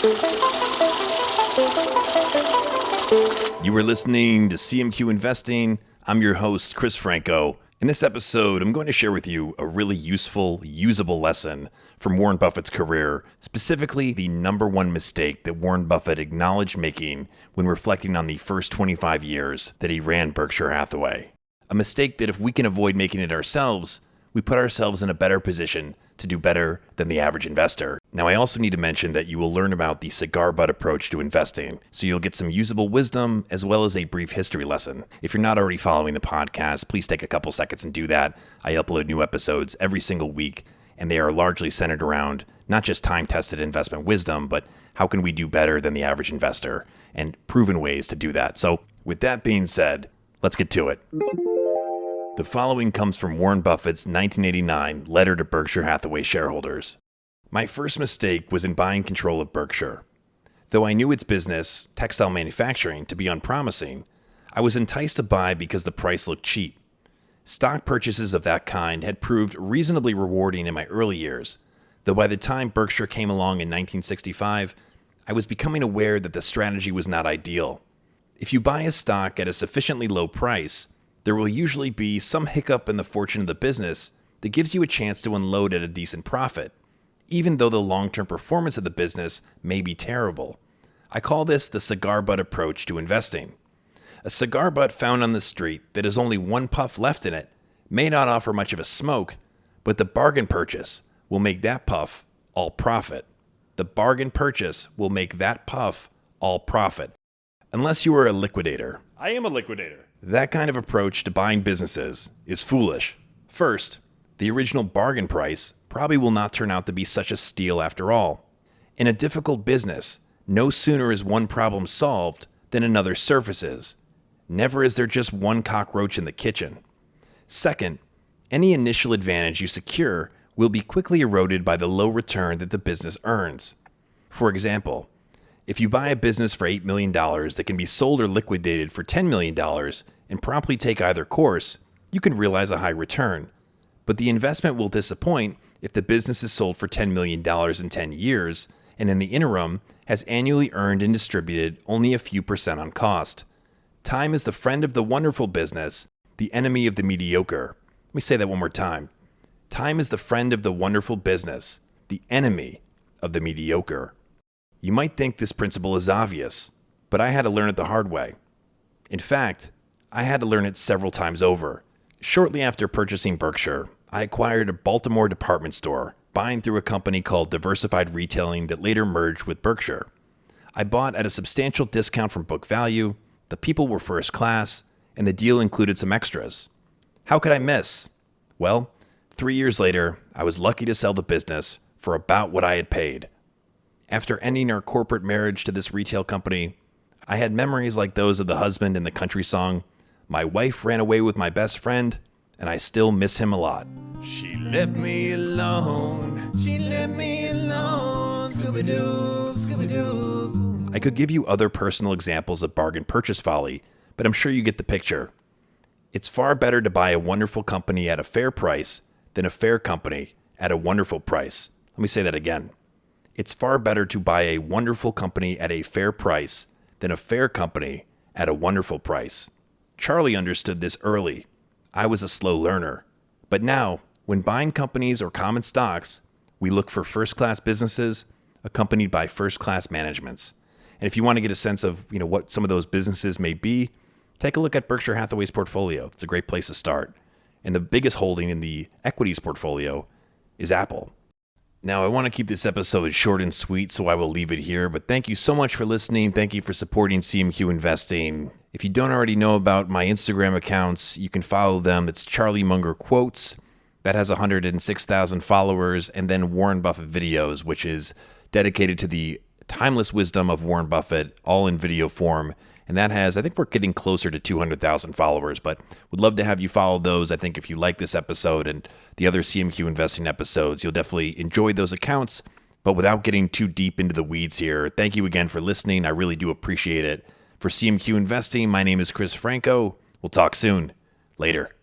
You were listening to CMQ Investing. I'm your host, Chris Franco. In this episode, I'm going to share with you a really useful, usable lesson from Warren Buffett's career, specifically the number one mistake that Warren Buffett acknowledged making when reflecting on the first 25 years that he ran Berkshire Hathaway. A mistake that if we can avoid making it ourselves, we put ourselves in a better position to do better than the average investor. Now, I also need to mention that you will learn about the cigar butt approach to investing, so you'll get some usable wisdom as well as a brief history lesson. If you're not already following the podcast, please take a couple seconds and do that. I upload new episodes every single week, and they are largely centered around not just time-tested investment wisdom, but how can we do better than the average investor, and proven ways to do that. So with that being said, let's get to it. The following comes from Warren Buffett's 1989 letter to Berkshire Hathaway shareholders. My first mistake was in buying control of Berkshire. Though I knew its business, textile manufacturing, to be unpromising, I was enticed to buy because the price looked cheap. Stock purchases of that kind had proved reasonably rewarding in my early years, though by the time Berkshire came along in 1965, I was becoming aware that the strategy was not ideal. If you buy a stock at a sufficiently low price, there will usually be some hiccup in the fortune of the business that gives you a chance to unload at a decent profit, even though the long-term performance of the business may be terrible. I call this the cigar butt approach to investing. A cigar butt found on the street that has only one puff left in it may not offer much of a smoke, but the bargain purchase will make that puff all profit. The bargain purchase will make that puff all profit. Unless you are a liquidator. I am a liquidator. That kind of approach to buying businesses is foolish. First, the original bargain price probably will not turn out to be such a steal after all. In a difficult business, no sooner is one problem solved than another surfaces. Never is there just one cockroach in the kitchen. Second, any initial advantage you secure will be quickly eroded by the low return that the business earns. For example, if you buy a business for $8 million that can be sold or liquidated for $10 million and promptly take either course, you can realize a high return. But the investment will disappoint if the business is sold for $10 million in 10 years and in the interim has annually earned and distributed only a few percent on cost. Time is the friend of the wonderful business, the enemy of the mediocre. Let me say that one more time. Time is the friend of the wonderful business, the enemy of the mediocre. You might think this principle is obvious, but I had to learn it the hard way. In fact, I had to learn it several times over. Shortly after purchasing Berkshire, I acquired a Baltimore department store, buying through a company called Diversified Retailing that later merged with Berkshire. I bought at a substantial discount from book value, the people were first class, and the deal included some extras. How could I miss? Well, 3 years later, I was lucky to sell the business for about what I had paid. After ending our corporate marriage to this retail company, I had memories like those of the husband in the country song, "My wife ran away with my best friend, and I still miss him a lot." She left me alone, she left me alone, Scooby-Doo, Scooby-Doo. I could give you other personal examples of bargain purchase folly, but I'm sure you get the picture. It's far better to buy a wonderful company at a fair price than a fair company at a wonderful price. Let me say that again. It's far better to buy a wonderful company at a fair price than a fair company at a wonderful price. Charlie understood this early. I was a slow learner. But now, when buying companies or common stocks, we look for first-class businesses accompanied by first-class managements. And if you want to get a sense of, what some of those businesses may be, take a look at Berkshire Hathaway's portfolio. It's a great place to start. And the biggest holding in the equities portfolio is Apple. Now, I want to keep this episode short and sweet, so I will leave it here. But thank you so much for listening. Thank you for supporting CMQ Investing. If you don't already know about my Instagram accounts, you can follow them. It's Charlie Munger Quotes. That has 106,000 followers. And then Warren Buffett Videos, which is dedicated to the timeless wisdom of Warren Buffett, all in video form. And that has, I think we're getting closer to 200,000 followers, but would love to have you follow those. I think if you like this episode and the other CMQ investing episodes, you'll definitely enjoy those accounts. But without getting too deep into the weeds here, thank you again for listening. I really do appreciate it. For CMQ Investing, my name is Chris Franco. We'll talk soon. Later.